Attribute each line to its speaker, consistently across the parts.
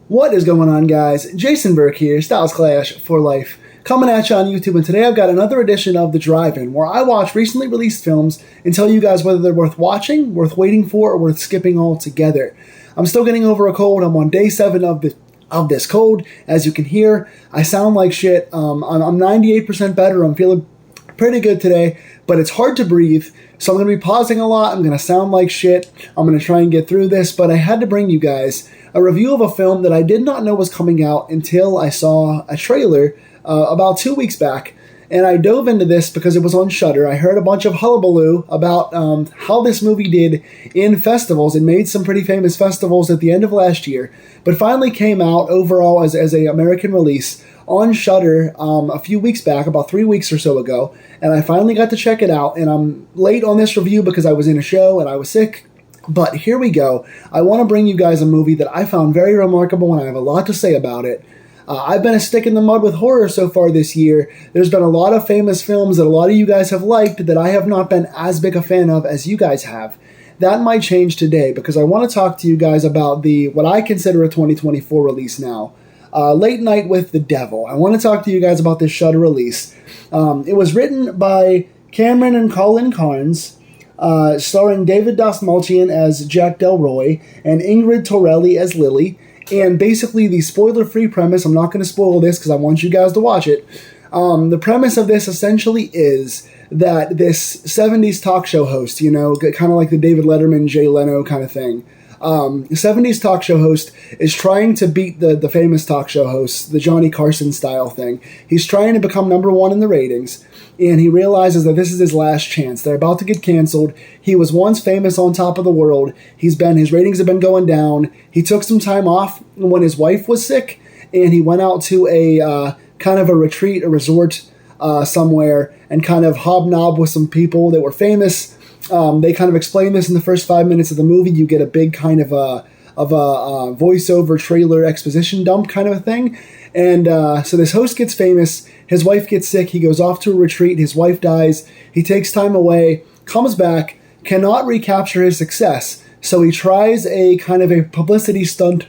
Speaker 1: What is going on, guys? Jason Burke here, Styles Clash for Life, coming at you on YouTube, and today I've got another edition of The Drive-In, where I watch recently released films and tell you guys whether they're worth watching, worth waiting for, or worth skipping altogether. I'm still getting over a cold. I'm on day 7 of this cold. As you can hear, I sound like shit. I'm 98% better. I'm feeling pretty good today, but it's hard to breathe, so I'm going to be pausing a lot. I'm going to sound like shit. I'm going to try and get through this, but I had to bring you guys a review of a film that I did not know was coming out until I saw a trailer about 2 weeks back, and I dove into this because it was on Shudder. I heard a bunch of hullabaloo about how this movie did in festivals. It made some pretty famous festivals at the end of last year, but finally came out overall as a American release on Shudder a few weeks back, about 3 weeks or so ago, and I finally got to check it out, and I'm late on this review because I was in a show and I was sick. But here we go. I want to bring you guys a movie that I found very remarkable, and I have a lot to say about it. I've been a stick in the mud with horror so far this year. There's been a lot of famous films that a lot of you guys have liked that I have not been as big a fan of as you guys have. That might change today because I want to talk to you guys about what I consider a 2024 release now. Late Night with the Devil. I want to talk to you guys about this Shudder release. It was written by Cameron and Colin Carnes, starring David Dastmalchian as Jack Delroy and Ingrid Torelli as Lily. And basically, the spoiler-free premise, I'm not going to spoil this because I want you guys to watch it. The premise of this essentially is that this 70s talk show host, kind of like the David Letterman, Jay Leno kind of thing, the 70s talk show host is trying to beat the famous talk show hosts, the Johnny Carson style thing. He's trying to become number one in the ratings, and he realizes that this is his last chance. They're about to get canceled. He was once famous on top of the world. His ratings have been going down. He took some time off when his wife was sick, and he went out to a kind of a retreat, a resort somewhere, and kind of hobnobbed with some people that were famous. They kind of explain this in the first 5 minutes of the movie. You get a big kind of a voiceover trailer exposition dump kind of a thing. And so this host gets famous. His wife gets sick. He goes off to a retreat. His wife dies. He takes time away, comes back, cannot recapture his success. So he tries a kind of a publicity stunt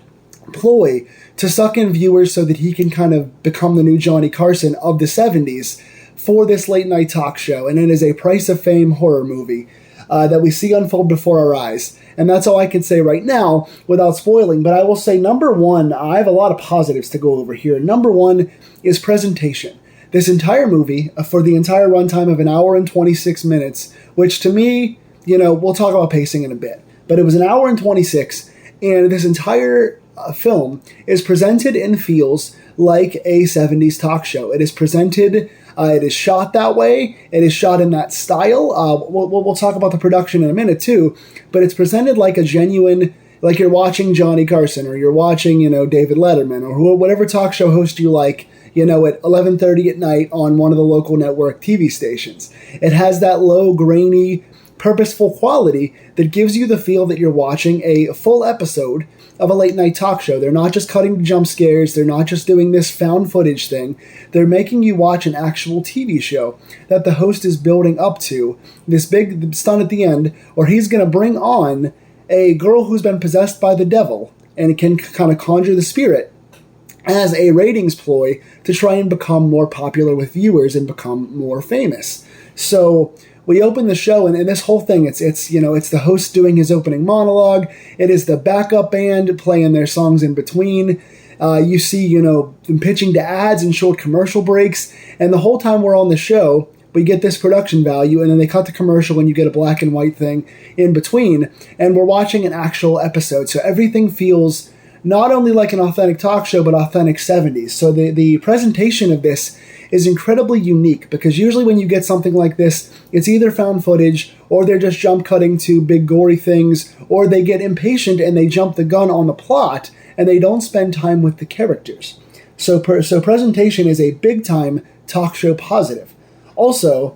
Speaker 1: ploy to suck in viewers so that he can kind of become the new Johnny Carson of the 70s for this late night talk show. And it is a Price of Fame horror movie that we see unfold before our eyes. And that's all I can say right now without spoiling. But I will say, number one, I have a lot of positives to go over here. Number one is presentation. This entire movie, for the entire runtime of an hour and 26 minutes, which to me, we'll talk about pacing in a bit, but it was an hour and 26, and this entire film is presented and feels like a 70s talk show. It is presented, it is shot that way, it is shot in that style. We'll talk about the production in a minute too, but it's presented like a genuine, like you're watching Johnny Carson, or you're watching, David Letterman, or whatever talk show host you like, at 11:30 at night on one of the local network TV stations. It has that low, grainy, purposeful quality that gives you the feel that you're watching a full episode of a late night talk show. They're not just cutting jump scares. They're not just doing this found footage thing. They're making you watch an actual TV show that the host is building up to this big stunt at the end, where he's going to bring on a girl who's been possessed by the devil and can kind of conjure the spirit as a ratings ploy to try and become more popular with viewers and become more famous. So we open the show, and this whole thing, it's the host doing his opening monologue. It is the backup band playing their songs in between. You see, them pitching to ads and short commercial breaks. And the whole time we're on the show, we get this production value, and then they cut the commercial and you get a black and white thing in between. And we're watching an actual episode. So everything feels not only like an authentic talk show, but authentic 70s. So the presentation of this is incredibly unique, because usually when you get something like this, it's either found footage, or they're just jump cutting to big gory things, or they get impatient and they jump the gun on the plot and they don't spend time with the characters. So presentation is a big time talk show positive. Also,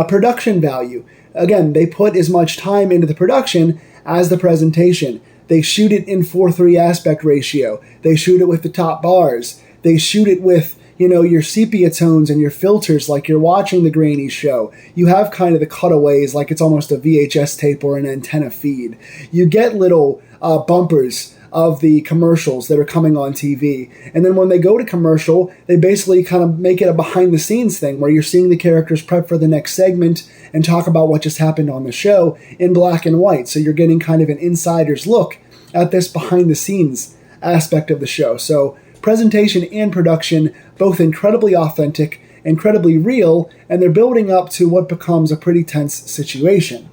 Speaker 1: production value. Again, they put as much time into the production as the presentation. They shoot it in 4:3 aspect ratio. They shoot it with the top bars. They shoot it with, your sepia tones and your filters like you're watching the grainy show. You have kind of the cutaways like it's almost a VHS tape or an antenna feed. You get little bumpers of the commercials that are coming on TV. And then when they go to commercial, they basically kind of make it a behind the scenes thing where you're seeing the characters prep for the next segment and talk about what just happened on the show in black and white. So you're getting kind of an insider's look at this behind the scenes aspect of the show. So presentation and production, both incredibly authentic, incredibly real, and they're building up to what becomes a pretty tense situation.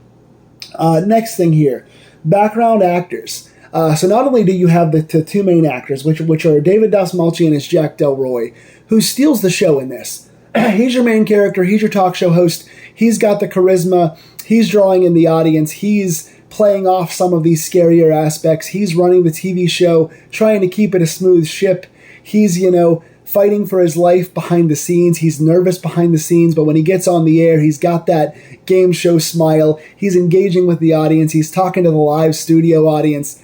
Speaker 1: Next thing here, background actors. So not only do you have the two main actors, which are David Dastmalchian as Jack Delroy, who steals the show in this. He's your main character. He's your talk show host. He's got the charisma. He's drawing in the audience. He's playing off some of these scarier aspects. He's running the TV show, trying to keep it a smooth ship. He's, fighting for his life behind the scenes. He's nervous behind the scenes, but when he gets on the air, he's got that game show smile. He's engaging with the audience. He's talking to the live studio audience.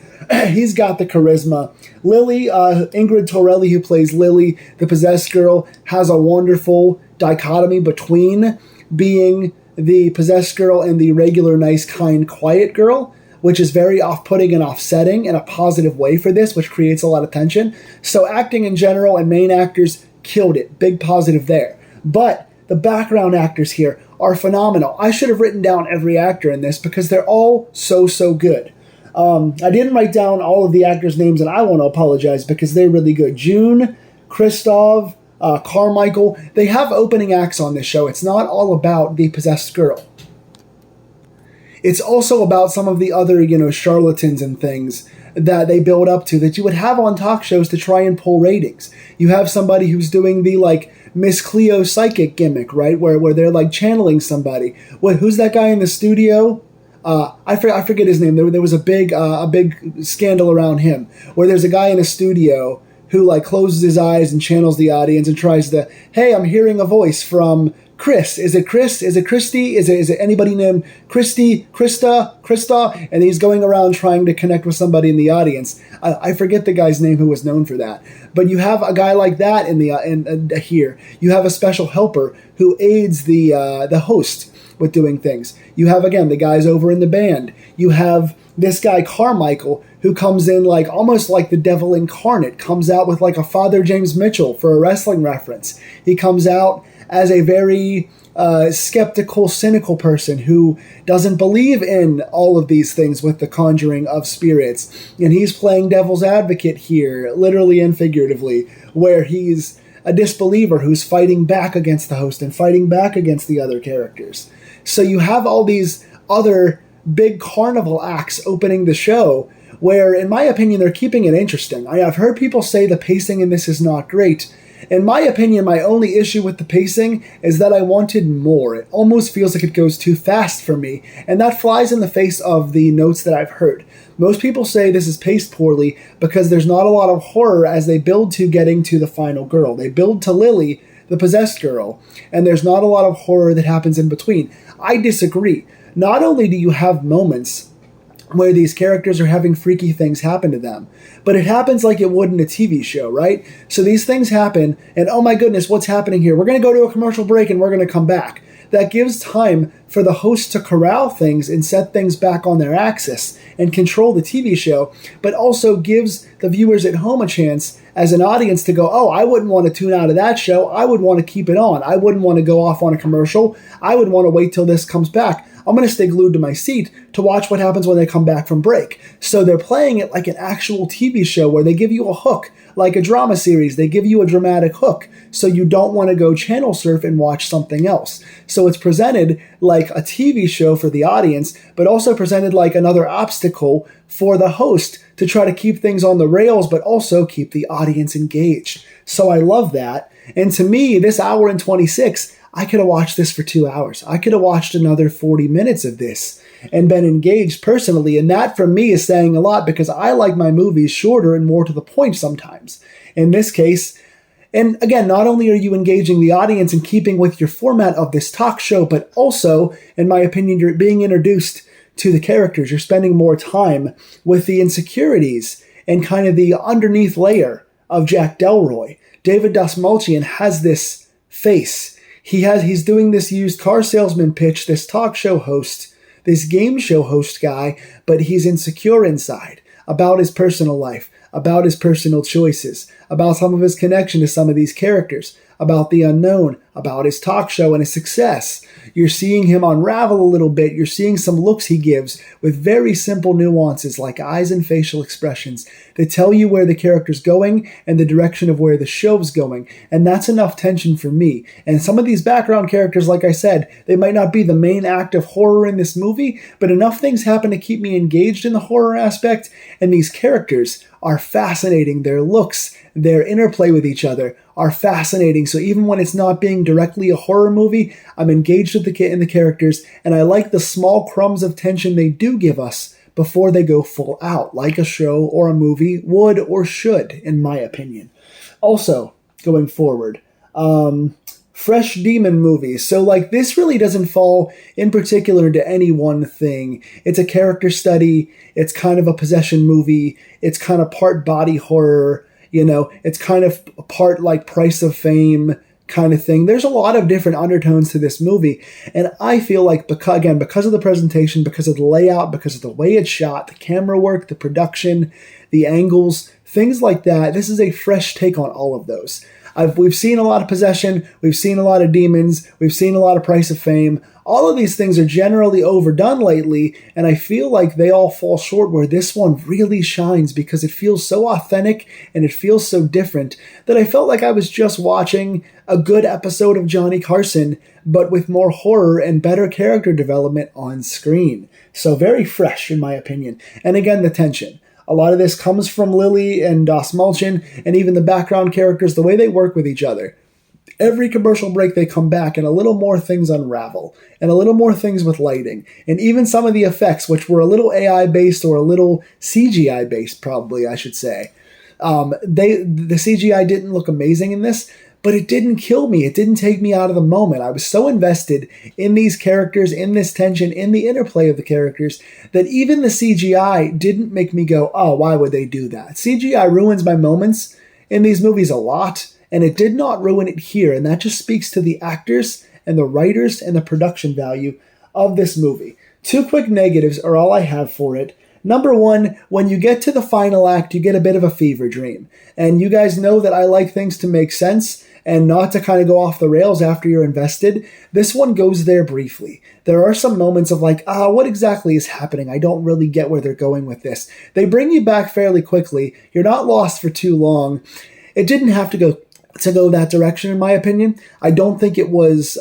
Speaker 1: He's got the charisma. Lily, Ingrid Torelli, who plays Lily, the possessed girl, has a wonderful dichotomy between being the possessed girl and the regular, nice, kind, quiet girl, which is very off-putting and offsetting in a positive way for this, which creates a lot of tension. So acting in general and main actors killed it. Big positive there. But the background actors here are phenomenal. I should have written down every actor in this because they're all so good. I didn't write down all of the actors' names, and I want to apologize because they're really good. June, Christoph, Carmichael, they have opening acts on this show. It's not all about the possessed girl. It's also about some of the other, charlatans and things that they build up to that you would have on talk shows to try and pull ratings. You have somebody who's doing the, Miss Cleo psychic gimmick, right? Where they're, channeling somebody. Who's that guy in the studio? I forget his name. There was a big scandal around him where there's a guy in a studio who, closes his eyes and channels the audience and tries to, hey, I'm hearing a voice from Chris. Is it Chris? Is it Christy? Is it anybody named Christy, Krista? And he's going around trying to connect with somebody in the audience. I forget the guy's name who was known for that. But you have a guy like that in here. You have a special helper who aids the host with doing things. You have, again, the guys over in the band. You have this guy Carmichael who comes in almost like the devil incarnate, comes out with a Father James Mitchell for a wrestling reference. He comes out as a very skeptical, cynical person who doesn't believe in all of these things with the conjuring of spirits. And he's playing devil's advocate here, literally and figuratively, where he's a disbeliever who's fighting back against the host and fighting back against the other characters. So you have all these other big carnival acts opening the show where, in my opinion, they're keeping it interesting. I've heard people say the pacing in this is not great. In my opinion, my only issue with the pacing is that I wanted more. It almost feels like it goes too fast for me, and that flies in the face of the notes that I've heard. Most people say this is paced poorly because there's not a lot of horror as they build to getting to the final girl. They build to Lily, the possessed girl, and there's not a lot of horror that happens in between. I disagree. Not only do you have moments where these characters are having freaky things happen to them, but it happens like it would in a TV show, right? So these things happen, and oh my goodness, what's happening here? We're going to go to a commercial break and we're going to come back. That gives time for the host to corral things and set things back on their axis and control the TV show, but also gives the viewers at home a chance as an audience to go, oh, I wouldn't want to tune out of that show. I would want to keep it on. I wouldn't want to go off on a commercial. I would want to wait till this comes back. I'm going to stay glued to my seat to watch what happens when they come back from break. So they're playing it like an actual TV show where they give you a hook, like a drama series. They give you a dramatic hook, so you don't want to go channel surf and watch something else. So it's presented like a TV show for the audience, but also presented like another obstacle for the host to try to keep things on the rails, but also keep the audience engaged. So I love that. And to me, this hour and 26, I could have watched this for 2 hours. I could have watched another 40 minutes of this and been engaged personally. And that for me is saying a lot because I like my movies shorter and more to the point sometimes. In this case, and again, not only are you engaging the audience and keeping with your format of this talk show, but also, in my opinion, you're being introduced to the characters. You're spending more time with the insecurities and kind of the underneath layer of Jack Delroy. David Dastmalchian has this face. He's doing this used car salesman pitch, this talk show host, this game show host guy, but he's insecure inside. about his personal life, about his personal choices, about some of his connection to some of these characters, about the unknown, about his talk show and his success. You're seeing him unravel a little bit. You're seeing some looks he gives with very simple nuances like eyes and facial expressions that tell you where the character's going and the direction of where the show's going. And that's enough tension for me. And some of these background characters, like I said, they might not be the main act of horror in this movie, but enough things happen to keep me engaged in the horror aspect. And these characters are fascinating. Their looks, their interplay with each other are fascinating. So even when it's not being directly a horror movie, I'm engaged with in the characters, and I like the small crumbs of tension they do give us before they go full out, like a show or a movie would or should, in my opinion. Also, going forward, fresh demon movies. So like this really doesn't fall in particular into any one thing. It's a character study. It's kind of a possession movie. It's kind of part body horror. It's kind of part like Price of Fame kind of thing. There's a lot of different undertones to this movie. And I feel like, because of the presentation, because of the layout, because of the way it's shot, the camera work, the production, the angles, things like that, this is a fresh take on all of those. We've seen a lot of possession. We've seen a lot of demons. We've seen a lot of Price of Fame. All of these things are generally overdone lately, and I feel like they all fall short where this one really shines because it feels so authentic and it feels so different that I felt like I was just watching a good episode of Johnny Carson, but with more horror and better character development on screen. So very fresh, in my opinion. And again, the tension. A lot of this comes from Lily and Das Malchin, and even the background characters, the way they work with each other. Every commercial break, they come back and a little more things unravel, and a little more things with lighting, and even some of the effects, which were a little AI-based or a little CGI-based, probably, I should say. The CGI didn't look amazing in this, but it didn't kill me. It didn't take me out of the moment. I was so invested in these characters, in this tension, in the interplay of the characters, that even the CGI didn't make me go, oh, why would they do that? CGI ruins my moments in these movies a lot, and it did not ruin it here. And that just speaks to the actors and the writers and the production value of this movie. 2 quick negatives are all I have for it. Number one, when you get to the final act, you get a bit of a fever dream. And you guys know that I like things to make sense and not to kind of go off the rails after you're invested. This one goes there briefly. There are some moments of like, what exactly is happening? I don't really get where they're going with this. They bring you back fairly quickly. You're not lost for too long. It didn't have to go that direction, in my opinion. I don't think it was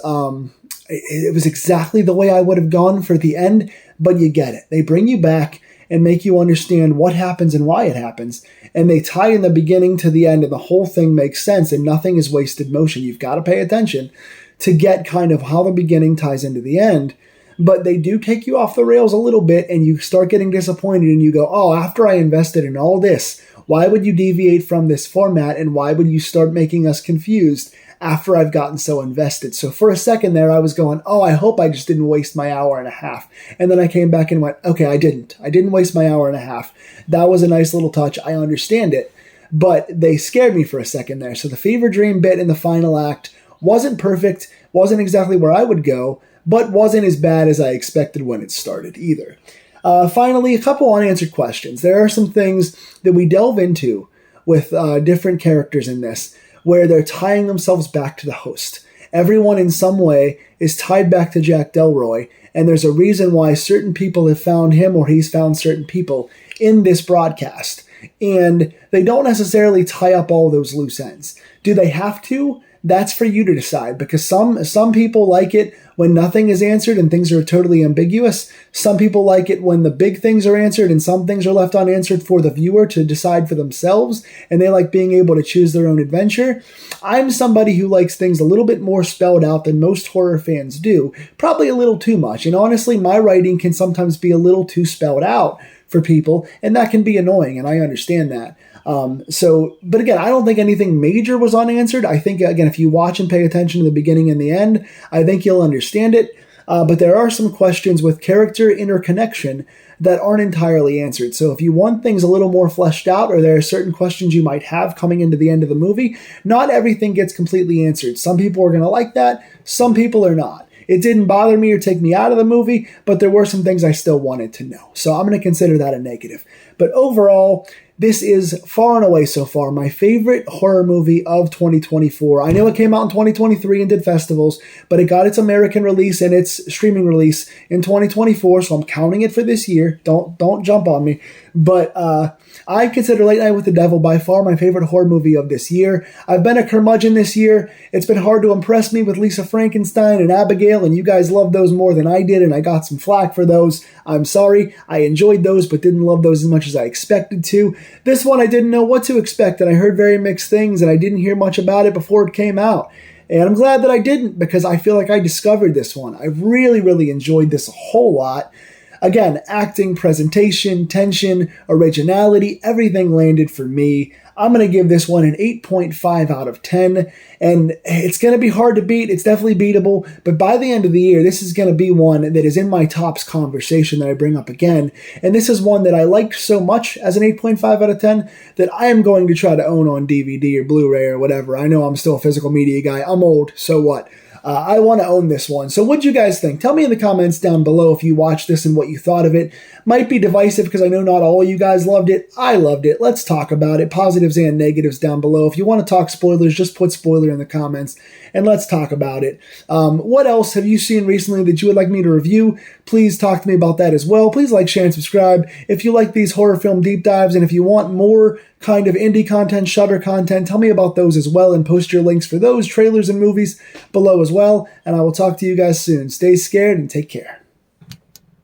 Speaker 1: exactly the way I would have gone for the end, but you get it. They bring you back and make you understand what happens and why it happens. And they tie in the beginning to the end, and the whole thing makes sense, and nothing is wasted motion. You've got to pay attention to get kind of how the beginning ties into the end. But they do take you off the rails a little bit, and you start getting disappointed, and you go, oh, after I invested in all this, why would you deviate from this format, and why would you start making us confused after I've gotten so invested? So for a second there, I was going, oh, I hope I just didn't waste my hour and a half. And then I came back and went, okay, I didn't waste my hour and a half. That was a nice little touch. I understand it. But they scared me for a second there. So the fever dream bit in the final act wasn't perfect, wasn't exactly where I would go, but wasn't as bad as I expected when it started either. Finally, a couple unanswered questions. There are some things that we delve into with different characters in this, where they're tying themselves back to the host. Everyone in some way is tied back to Jack Delroy, and there's a reason why certain people have found him or he's found certain people in this broadcast. And they don't necessarily tie up all those loose ends. Do they have to? That's for you to decide, because some people like it when nothing is answered and things are totally ambiguous. Some people like it when the big things are answered and some things are left unanswered for the viewer to decide for themselves, and they like being able to choose their own adventure. I'm somebody who likes things a little bit more spelled out than most horror fans do, probably a little too much. And honestly, my writing can sometimes be a little too spelled out for people, and that can be annoying, and I understand that. But again, I don't think anything major was unanswered. I think, again, if you watch and pay attention to the beginning and the end, I think you'll understand it. But there are some questions with character interconnection that aren't entirely answered. So if you want things a little more fleshed out, or there are certain questions you might have coming into the end of the movie, not everything gets completely answered. Some people are going to like that. Some people are not. It didn't bother me or take me out of the movie, but there were some things I still wanted to know. So I'm going to consider that a negative. But overall, this is far and away so far my favorite horror movie of 2024. I know it came out in 2023 and did festivals, but it got its American release and its streaming release in 2024, so I'm counting it for this year. Don't jump on me. But I consider Late Night with the Devil by far my favorite horror movie of this year. I've been a curmudgeon this year. It's been hard to impress me with Lisa Frankenstein and Abigail, and you guys loved those more than I did, and I got some flack for those. I'm sorry. I enjoyed those, but didn't love those as much as I expected to. This one I didn't know what to expect, and I heard very mixed things, and I didn't hear much about it before it came out. And I'm glad that I didn't, because I feel like I discovered this one. I really, really enjoyed this a whole lot. Again, acting, presentation, tension, originality, everything landed for me. I'm going to give this one an 8.5 out of 10, and it's going to be hard to beat. It's definitely beatable, but by the end of the year, this is going to be one that is in my tops conversation that I bring up again, and this is one that I liked so much as an 8.5 out of 10 that I am going to try to own on DVD or Blu-ray or whatever. I know I'm still a physical media guy. I'm old, so what? I want to own this one. So what'd you guys think? Tell me in the comments down below if you watched this and what you thought of it. Might be divisive because I know not all you guys loved it. I loved it. Let's talk about it. Positives and negatives down below. If you want to talk spoilers, just put spoiler in the comments and let's talk about it. What else have you seen recently that you would like me to review? Please talk to me about that as well. Please like, share, and subscribe if you like these horror film deep dives, and if you want more kind of indie content, Shudder content, tell me about those as well and post your links for those trailers and movies below as well. And I will talk to you guys soon. Stay scared and take care.